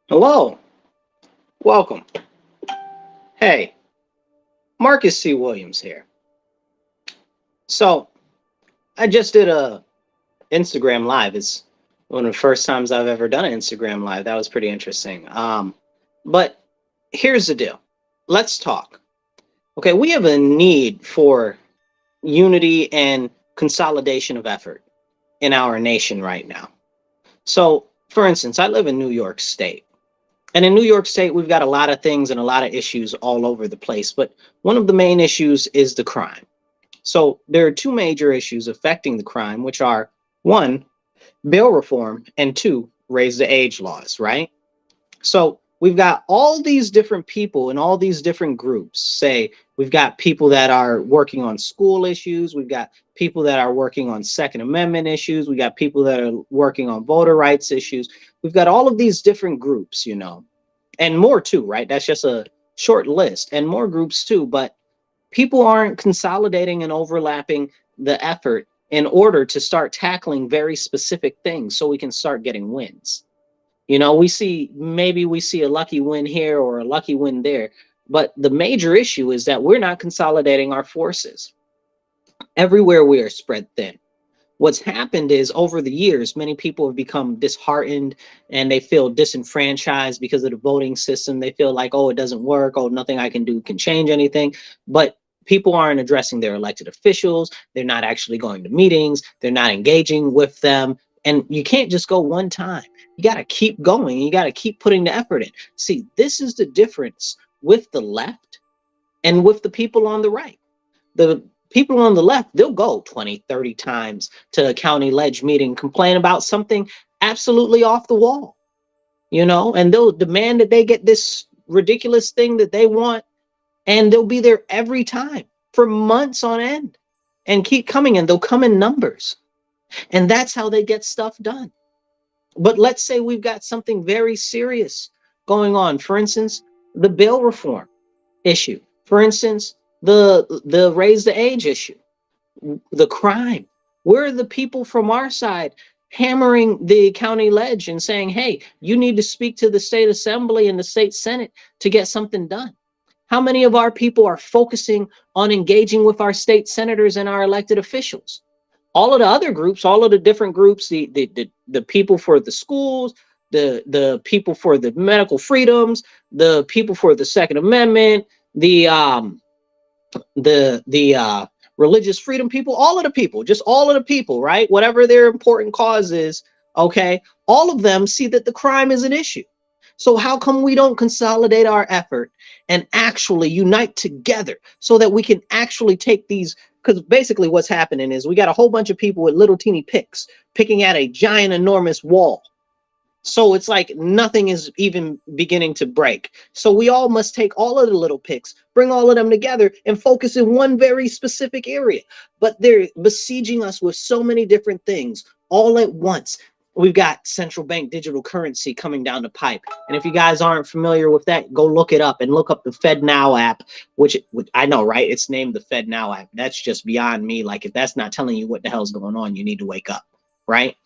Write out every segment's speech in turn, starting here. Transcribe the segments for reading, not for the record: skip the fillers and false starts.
Hello, welcome. Hey, Marcus C. Williams here. So, I just did a Instagram live. It's one of the first times I've ever done an Instagram live. That was pretty interesting. But here's the deal. Let's talk. Okay, we have a need for unity and consolidation of effort in our nation right now. So, for instance, I live in New York State. And in New York State, we've got a lot of things and a lot of issues all over the place. But one of the main issues is the crime. So there are two major issues affecting the crime, which are one, bail reform, and two, raise the age laws, right? So we've got all these different people in all these different groups. Say we've got people that are working on school issues, we've got people that are working on Second Amendment issues, we got people that are working on voter rights issues. We've got all of these different groups, and more too, right? That's just a short list, and more groups too, but people aren't consolidating and overlapping the effort in order to start tackling very specific things so we can start getting wins. We see a lucky win here or a lucky win there, but the major issue is that we're not consolidating our forces. Everywhere we are spread thin. What's happened is over the years, many people have become disheartened and they feel disenfranchised because of the voting system. They feel like, oh, it doesn't work. Oh, nothing I can do can change anything. But people aren't addressing their elected officials. They're not actually going to meetings. They're not engaging with them. And you can't just go one time. You got to keep going. You got to keep putting the effort in. See, this is the difference with the left and with the people on the right. The people on the left, they'll go 20, 30 times to a county ledge meeting, complain about something absolutely off the wall, and they'll demand that they get this ridiculous thing that they want, and they'll be there every time for months on end and keep coming, and they'll come in numbers. And that's how they get stuff done. But let's say we've got something very serious going on. For instance, the bail reform issue. For instance, the raise the age issue, the crime. We're the people from our side hammering the county ledge and saying, hey, you need to speak to the state assembly and the state senate to get something done. How many of our people are focusing on engaging with our state senators and our elected officials? All of the other groups, all of the different groups, the people for the schools, the people for the medical freedoms, the people for the Second Amendment, the religious freedom people, all of the people, just all of the people, right? Whatever their important cause is, okay, all of them see that the crime is an issue. So how come we don't consolidate our effort and actually unite together so that we can actually take these? Because basically what's happening is we got a whole bunch of people with little teeny picks picking at a giant enormous wall. So it's like nothing is even beginning to break. So we all must take all of the little picks, bring all of them together and focus in one very specific area. But they're besieging us with so many different things all at once. We've got central bank digital currency coming down the pipe. And if you guys aren't familiar with that, go look it up and look up the Fed Now app, which I know, right? It's named the Fed Now app. That's just beyond me. Like, if that's not telling you what the hell's going on, you need to wake up, right?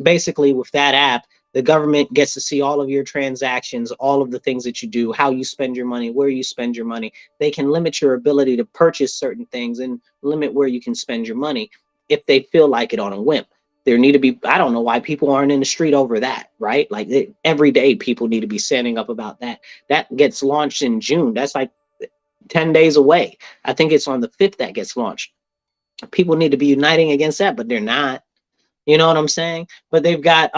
Basically, with that app, the government gets to see all of your transactions, all of the things that you do, how you spend your money, where you spend your money. They can limit your ability to purchase certain things and limit where you can spend your money if they feel like it on a whim. There need to be, I don't know why people aren't in the street over that, right? Like every day people need to be standing up about that. That gets launched in June. That's like 10 days away. I think it's on the 5th that gets launched. People need to be uniting against that, but they're not. You know what I'm saying? But they've got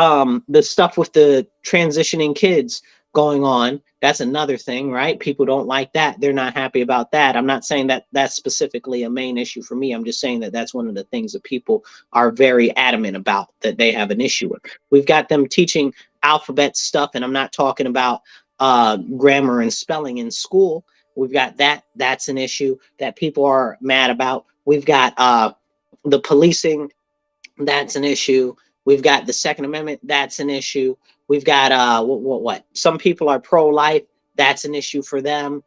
the stuff with the transitioning kids going on. That's another thing, right? People don't like that. They're not happy about that. I'm not saying that that's specifically a main issue for me. I'm just saying that that's one of the things that people are very adamant about, that they have an issue with. We've got them teaching alphabet stuff, and I'm not talking about grammar and spelling in school. We've got that. That's an issue that people are mad about. We've got the policing. That's an issue. We've got the Second Amendment. That's an issue. We've got what? Some people are pro-life. That's an issue for them.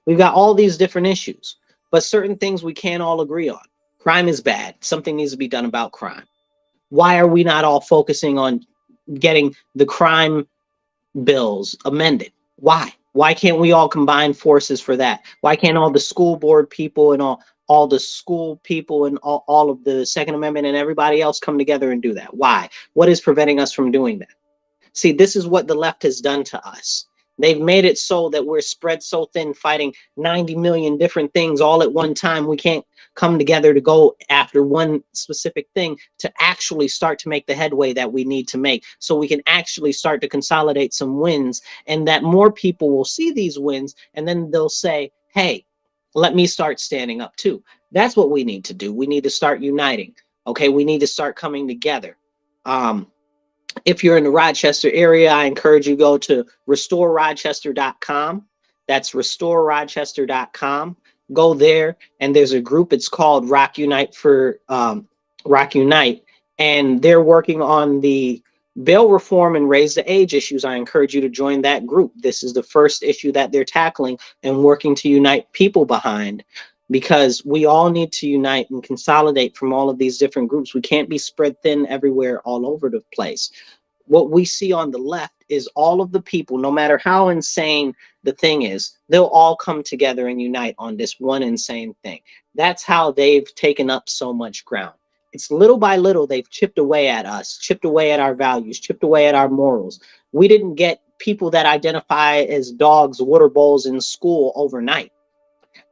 We've got all these different issues, but certain things we can't all agree on. Crime is bad. Something needs to be done about crime. Why are we not all focusing on getting the crime bills amended. Why? Why can't we all combine forces for that? Why can't all the school board people and all the school people and all of the Second Amendment and everybody else come together and do that? Why? What is preventing us from doing that? See, this is what the left has done to us. They've made it so that we're spread so thin, fighting 90 million different things all at one time. We can't come together to go after one specific thing to actually start to make the headway that we need to make, so we can actually start to consolidate some wins, and that more people will see these wins, and then they'll say, hey, let me start standing up too. That's what we need to do. We need to start uniting. Okay, we need to start coming together. If you're in the Rochester area, I encourage you to go to restororochester.com. That's restororochester.com. Go there, and there's a group. It's called Rock Unite Rock Unite, and they're working on the bail reform and raise the age issues. I encourage you to join that group. This is the first issue that they're tackling and working to unite people behind, because we all need to unite and consolidate from all of these different groups. We can't be spread thin everywhere all over the place. What we see on the left is all of the people, no matter how insane the thing is, they'll all come together and unite on this one insane thing. That's how they've taken up so much ground. It's little by little they've chipped away at us, chipped away at our values, chipped away at our morals. We didn't get people that identify as dogs, water bowls in school overnight.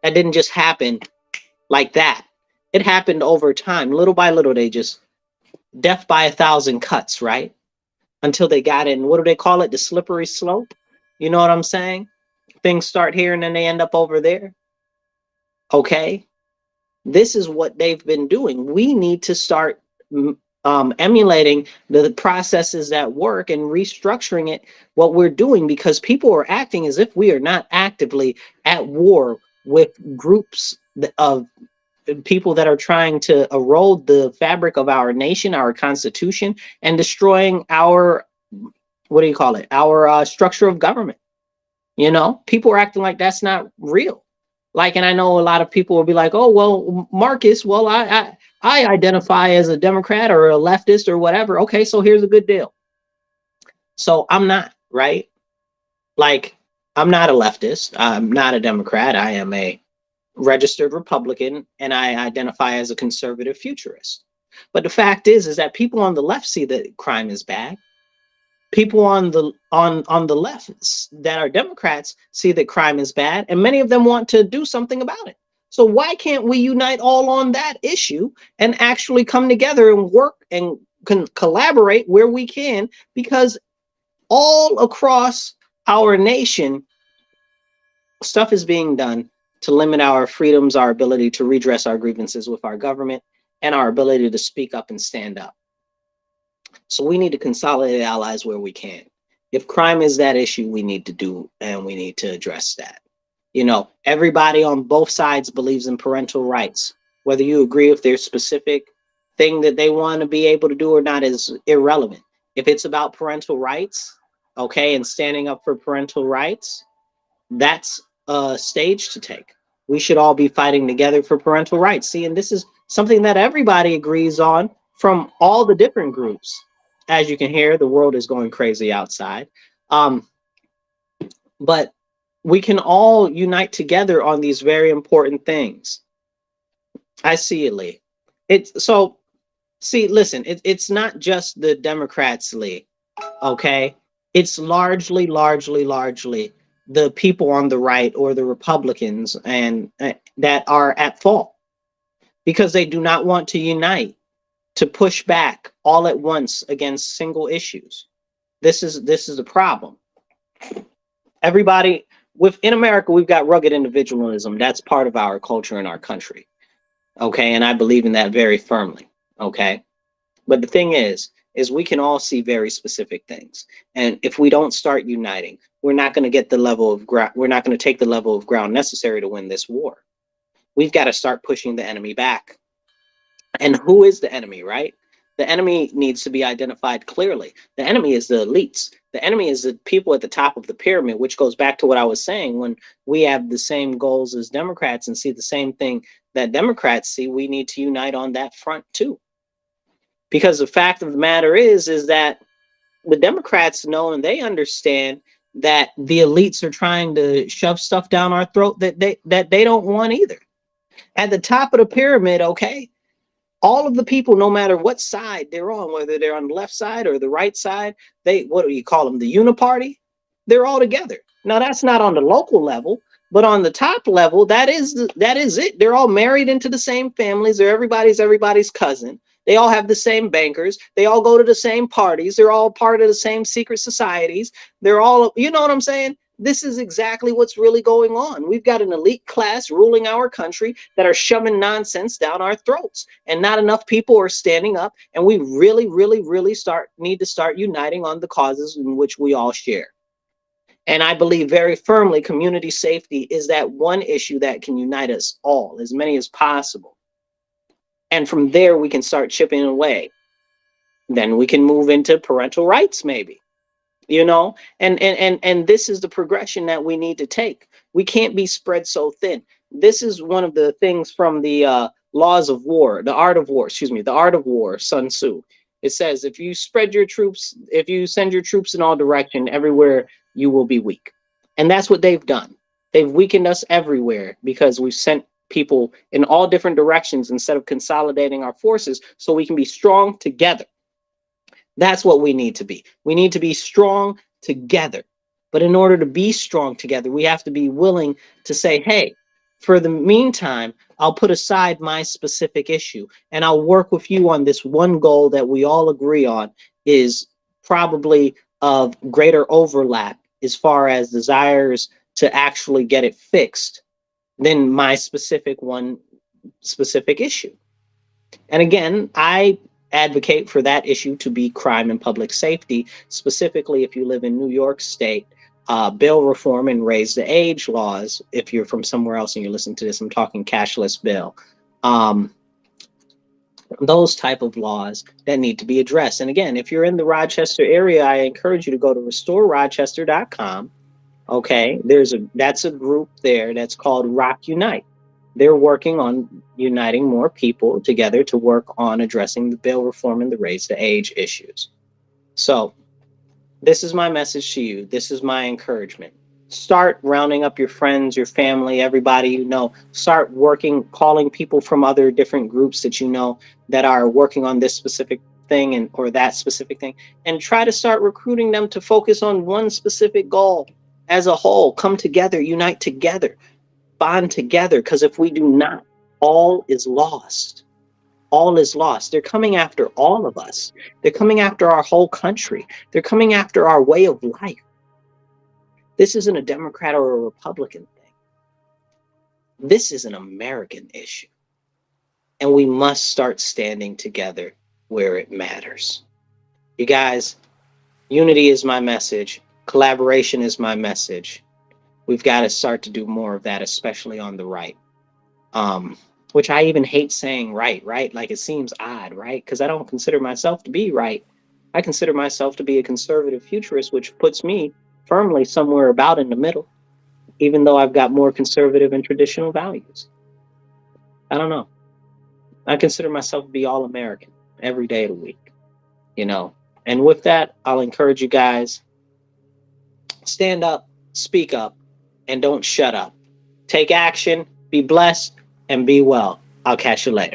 That didn't just happen like that. It happened over time. Little by little, they just death by 1,000 cuts, right? Until they got in, what do they call it? The slippery slope. You know what I'm saying? Things start here and then they end up over there. Okay. This is what they've been doing. We need to start emulating the processes that work and restructuring it, what we're doing, because people are acting as if we are not actively at war with groups of people that are trying to erode the fabric of our nation, our constitution, and destroying our, what do you call it, our structure of government. You know, people are acting like that's not real. Like, and I know a lot of people will be like, oh, well, Marcus, well, I identify as a Democrat or a leftist or whatever. Okay, so here's a good deal. So I'm not, right? Like, I'm not a leftist. I'm not a Democrat. I am a registered Republican, and I identify as a conservative futurist. But the fact is that people on the left see that crime is bad. People on the left that are Democrats see that crime is bad, and many of them want to do something about it. So why can't we unite all on that issue and actually come together and work and collaborate where we can? Because all across our nation, stuff is being done to limit our freedoms, our ability to redress our grievances with our government, and our ability to speak up and stand up. So we need to consolidate allies where we can. If crime is that issue, we need to do, and we need to address that. You know, everybody on both sides believes in parental rights. Whether you agree with their specific thing that they want to be able to do or not is irrelevant. If it's about parental rights, okay, and standing up for parental rights, that's a stage to take. We should all be fighting together for parental rights. See, and this is something that everybody agrees on from all the different groups. As you can hear, the world is going crazy outside. But we can all unite together on these very important things. I see it, Lee. It's so, see, listen, it's not just the Democrats, Lee, okay? It's largely the people on the right or the Republicans and that are at fault, because they do not want to unite to push back all at once against single issues. This is the problem. Everybody in America, we've got rugged individualism. That's part of our culture in our country. Okay, and I believe in that very firmly. Okay, but the thing is we can all see very specific things, and if we don't start uniting, we're not going to get the level of ground. We're not going to take the level of ground necessary to win this war. We've got to start pushing the enemy back. And who is the enemy, right? The enemy needs to be identified clearly. The enemy is the elites. The enemy is the people at the top of the pyramid, which goes back to what I was saying. When we have the same goals as Democrats and see the same thing that Democrats see, we need to unite on that front too. Because the fact of the matter is that the Democrats know and they understand that the elites are trying to shove stuff down our throat that they don't want either. At the top of the pyramid, okay, all of the people, no matter what side they're on, whether they're on the left side or the right side, they, what do you call them, the uniparty, they're all together. Now that's not on the local level, but on the top level, that is it. They're all married into the same families. They're everybody's cousin. They all have the same bankers. They all go to the same parties. They're all part of the same secret societies. They're all, you know what I'm saying? This is exactly what's really going on. We've got an elite class ruling our country that are shoving nonsense down our throats, and not enough people are standing up. And we really, really, really need to start uniting on the causes in which we all share. And I believe very firmly community safety is that one issue that can unite us all, as many as possible. And from there, we can start chipping away. Then we can move into parental rights, maybe, you know, and this is the progression that we need to take. We can't be spread so thin. This is one of the things from the laws of war, the art of war, excuse me, the art of war, Sun Tzu. It says, if you spread your troops, if you send your troops in all direction, everywhere you will be weak. And that's what they've done. They've weakened us everywhere because we've sent people in all different directions instead of consolidating our forces so we can be strong together. That's what we need to be. We need to be strong together. But in order to be strong together, we have to be willing to say, hey, for the meantime, I'll put aside my specific issue and I'll work with you on this one goal that we all agree on is probably of greater overlap as far as desires to actually get it fixed than my specific issue. And again, I advocate for that issue to be crime and public safety, specifically if you live in New York State. Bail reform and raise the age laws. If you're from somewhere else and you're listening to this, I'm talking cashless bail. Those type of laws that need to be addressed. And again, if you're in the Rochester area, I encourage you to go to restororochester.com. Okay, that's a group there that's called Rock Unite. They're working on uniting more people together to work on addressing the bail reform and the raise the age issues. So this is my message to you. This is my encouragement. Start rounding up your friends, your family, everybody you know. Start working, calling people from other different groups that you know that are working on this specific thing and or that specific thing, and try to start recruiting them to focus on one specific goal as a whole. Come together, unite together, bond together, because if we do not, all is lost. All is lost. They're coming after all of us. They're coming after our whole country. They're coming after our way of life. This isn't a Democrat or a Republican thing. This is an American issue. And we must start standing together where it matters. You guys, unity is my message. Collaboration is my message. We've got to start to do more of that, especially on the right. Which I even hate saying right? Like it seems odd, right? Because I don't consider myself to be right. I consider myself to be a conservative futurist, which puts me firmly somewhere about in the middle, even though I've got more conservative and traditional values. I don't know. I consider myself to be all American every day of the week, you know. And with that, I'll encourage you guys, stand up, speak up, and don't shut up. Take action, be blessed, and be well. I'll catch you later.